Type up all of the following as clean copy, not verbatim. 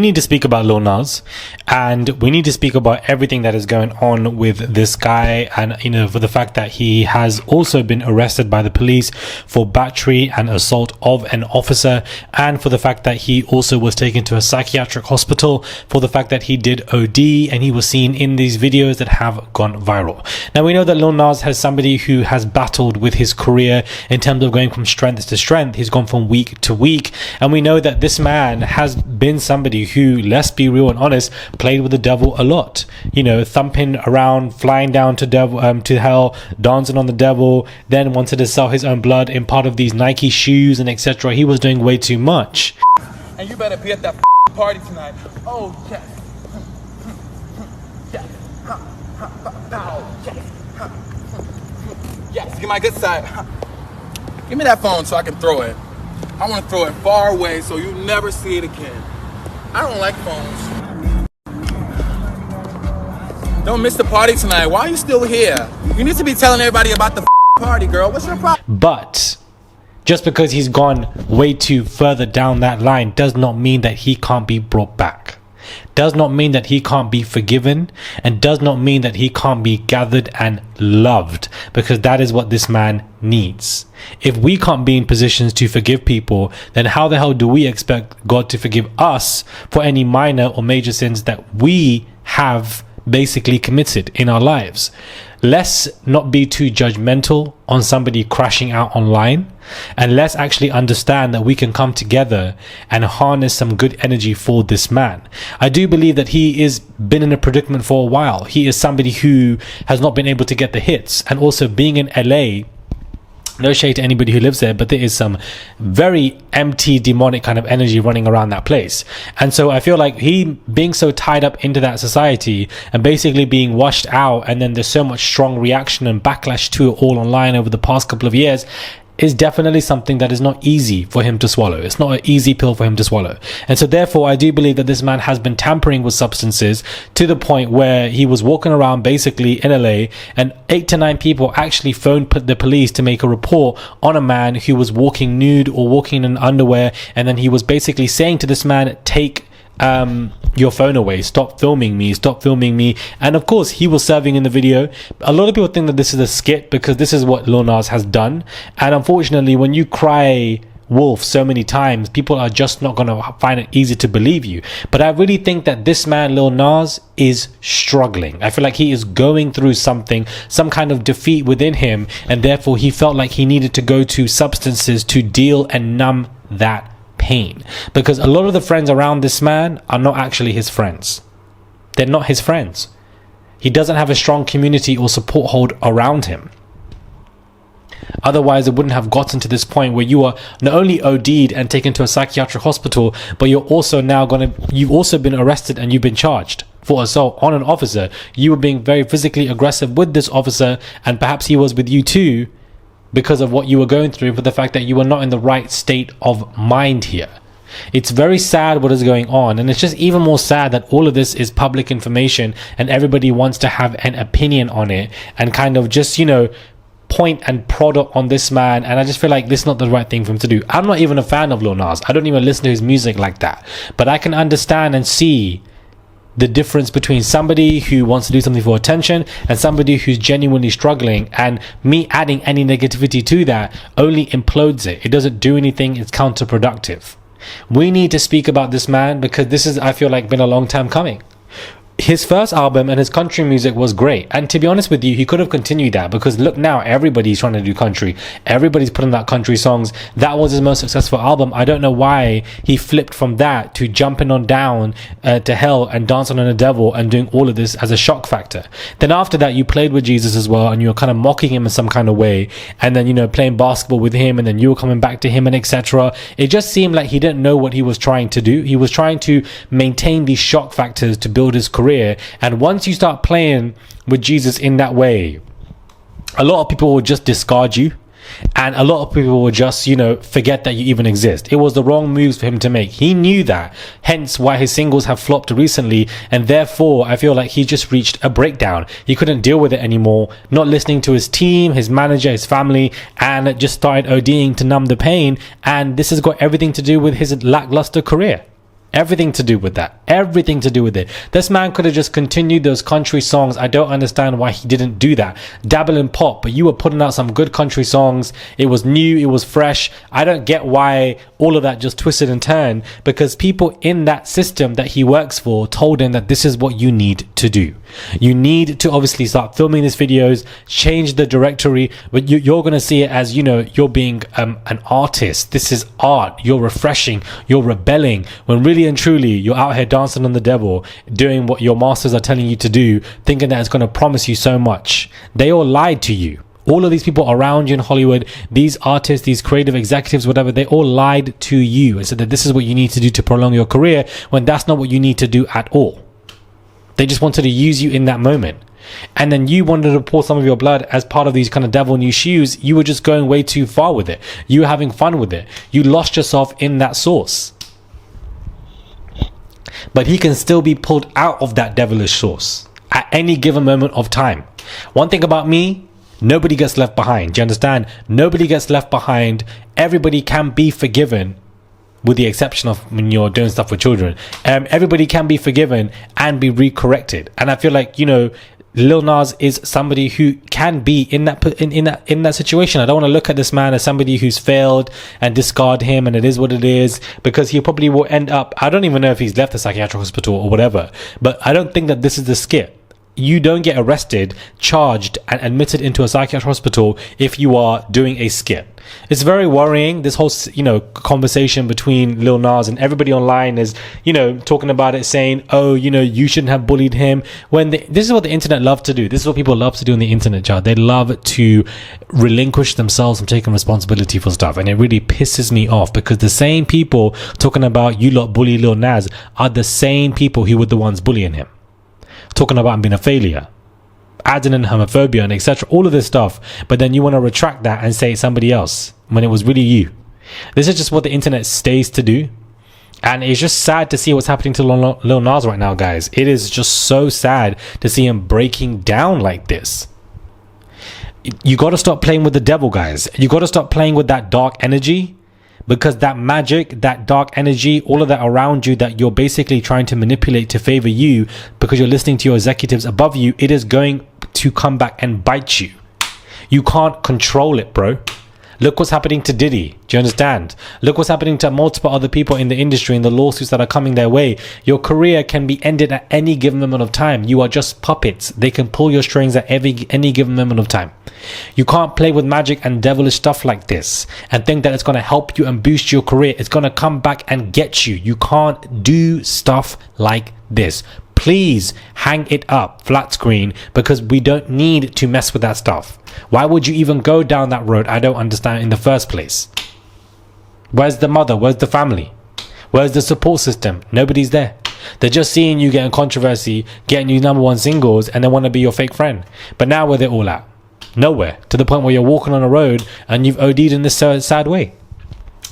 We need to speak about Lil Nas, and we need to speak about everything that is going on with this guy, and for the fact that he has also been arrested by the police for battery and assault of an officer, and for the fact that he also was taken to a psychiatric hospital for the fact that he did OD, and he was seen in these videos that have gone viral. Now we know that Lil Nas has somebody who has battled with his career in terms of going from strength to strength. He's gone from week to week, and we know that this man has been somebody who, let's be real and honest, played with the devil a lot. Thumping around, flying down to hell, dancing on the devil, then wanted to sell his own blood in part of these Nike shoes and etc. He was doing way too much. And you better be at that party tonight. Oh yes. Yes, get my good side. Give me that phone so I can throw it. I want to throw it far away so you never see it again. I don't like phones. Don't miss the party tonight. Why are you still here? You need to be telling everybody about the party, girl. What's your problem? But just because he's gone way too further down that line does not mean that he can't be brought back. Does not mean that he can't be forgiven, and does not mean that he can't be gathered and loved, because that is what this man needs. If we can't be in positions to forgive people, then how the hell do we expect God to forgive us for any minor or major sins that we have basically committed in our lives? Let's not be too judgmental on somebody crashing out online, and let's actually understand that we can come together and harness some good energy for this man. I do believe that he is been in a predicament for a while. He is somebody who has not been able to get the hits, and also being in LA, no shade to anybody who lives there, but there is some very empty, demonic kind of energy running around that place. And so I feel like he being so tied up into that society and basically being washed out, and then there's so much strong reaction and backlash to it all online over the past couple of years, is definitely something that is not easy for him to swallow. It's not an easy pill for him to swallow. And so therefore, I do believe that this man has been tampering with substances to the point where he was walking around basically in LA, and 8 to 9 people actually phoned the police to make a report on a man who was walking nude or walking in underwear. And then he was basically saying to this man, take your phone away, stop filming me. And of course, he was serving in the video. A lot of people think that this is a skit because this is what Lil Nas has done, and unfortunately, when you cry wolf so many times, people are just not going to find it easy to believe you. But I really think that this man, Lil Nas, is struggling. I feel like he is going through something, some kind of defeat within him, and therefore he felt like he needed to go to substances to deal and numb that pain, because a lot of the friends around this man are not actually his friends. They're not his friends. He doesn't have a strong community or support hold around him. Otherwise, it wouldn't have gotten to this point where you are not only OD'd and taken to a psychiatric hospital, but you've also been arrested and you've been charged for assault on an officer. You were being very physically aggressive with this officer, and perhaps he was with you too, because of what you were going through, for the fact that you were not in the right state of mind here. It's very sad what is going on, and it's just even more sad that all of this is public information and everybody wants to have an opinion on it and kind of just, point and prod on this man. And I just feel like this is not the right thing for him to do. I'm not even a fan of Lil Nas. I don't even listen to his music like that, but I can understand and see the difference between somebody who wants to do something for attention and somebody who's genuinely struggling, and me adding any negativity to that only implodes it. It doesn't do anything. It's counterproductive. We need to speak about this man because this is, I feel like, been a long time coming. His first album and his country music was great, and to be honest with you, he could have continued that, because look, now everybody's trying to do country, everybody's putting out country songs. That was his most successful album. I don't know why he flipped from that to jumping on down to hell and dancing on the devil and doing all of this as a shock factor. Then after that, you played with Jesus as well, and you were kind of mocking him in some kind of way, and then playing basketball with him, and then you were coming back to him and etc. It just seemed like he didn't know what he was trying to do. He was trying to maintain these shock factors to build his career. And once you start playing with Jesus in that way, a lot of people will just discard you, and a lot of people will just forget that you even exist. It was the wrong moves for him to make. He knew that, hence why his singles have flopped recently, and therefore I feel like he just reached a breakdown. He couldn't deal with it anymore, not listening to his team, his manager, his family, and just started ODing to numb the pain. And this has got everything to do with his lackluster career. Everything to do with that. Everything to do with it. This man could have just continued those country songs. I don't understand why he didn't do that. Dabble in pop, but you were putting out some good country songs. It was new. It was fresh. I don't get why all of that just twisted and turned, because people in that system that he works for told him that this is what you need to do. You need to obviously start filming these videos, change the directory, but you're going to see it as, you know, you're being an artist. This is art. You're refreshing. You're rebelling. When really and truly you're out here dancing on the devil, doing what your masters are telling you to do, thinking that it's going to promise you so much. They all lied to you. All of these people around you in Hollywood, these artists, these creative executives, whatever, they all lied to you and said that this is what you need to do to prolong your career, when that's not what you need to do at all. They just wanted to use you in that moment. And then you wanted to pour some of your blood as part of these kind of devil in your shoes. You were just going way too far with it. You were having fun with it. You lost yourself in that sauce. But he can still be pulled out of that devilish sauce at any given moment of time. One thing about me, nobody gets left behind. Do you understand? Nobody gets left behind. Everybody can be forgiven, with the exception of when you're doing stuff with children. Everybody can be forgiven and be recorrected. And I feel like, you know, Lil Nas is somebody who can be in that situation. I don't want to look at this man as somebody who's failed and discard him and it is what it is, because he probably will end up, I don't even know if he's left the psychiatric hospital or whatever, but I don't think that this is the skit. You don't get arrested, charged and admitted into a psychiatric hospital if you are doing a skit. It's very worrying, this whole, you know, conversation between Lil Nas, and everybody online is, you know, talking about it, saying, oh, you know, you shouldn't have bullied him. When this is what the internet love to do. This is what people love to do on the internet, child. They love to relinquish themselves from taking responsibility for stuff. And it really pisses me off, because the same people talking about you lot bully Lil Nas are the same people who were the ones bullying him, talking about him being a failure, adding in homophobia and etc., all of this stuff. But then you want to retract that and say it's somebody else when it was really you. This is just what the internet stays to do, and it's just sad to see what's happening to Lil Nas right now, guys. It is just so sad to see him breaking down like this. You got to stop playing with the devil, guys. You got to stop playing with that dark energy, because that magic, that dark energy, all of that around you that you're basically trying to manipulate to favor you because you're listening to your executives above you, it is going to come back and bite you. You can't control it, bro. Look what's happening to Diddy. Do you understand? Look what's happening to multiple other people in the industry, in the lawsuits that are coming their way. Your career can be ended at any given moment of time. You are just puppets. They can pull your strings at any given moment of time. You can't play with magic and devilish stuff like this and think that it's going to help you and boost your career. It's going to come back and get you. You can't do stuff like this. Please hang it up flat screen, because we don't need to mess with that stuff. Why would you even go down that road? I don't understand in the first place. Where's the mother? Where's the family? Where's the support system? Nobody's there. They're just seeing you getting controversy, getting you #1 singles, and they want to be your fake friend. But now where they're all at? Nowhere. To the point where you're walking on a road and you've OD'd in this sad way.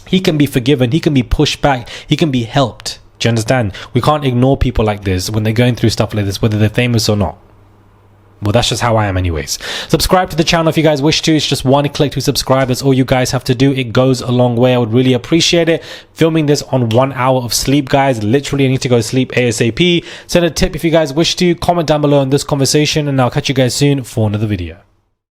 He can be forgiven. He can be pushed back. He can be helped. Do you understand? We can't ignore people like this when they're going through stuff like this, whether they're famous or not. Well, that's just how I am anyways. Subscribe to the channel if you guys wish to. It's just one click to subscribe. That's all you guys have to do. It goes a long way. I would really appreciate it. Filming this on 1 hour of sleep, guys. Literally, I need to go to sleep ASAP. Send a tip if you guys wish to. Comment down below on this conversation, and I'll catch you guys soon for another video.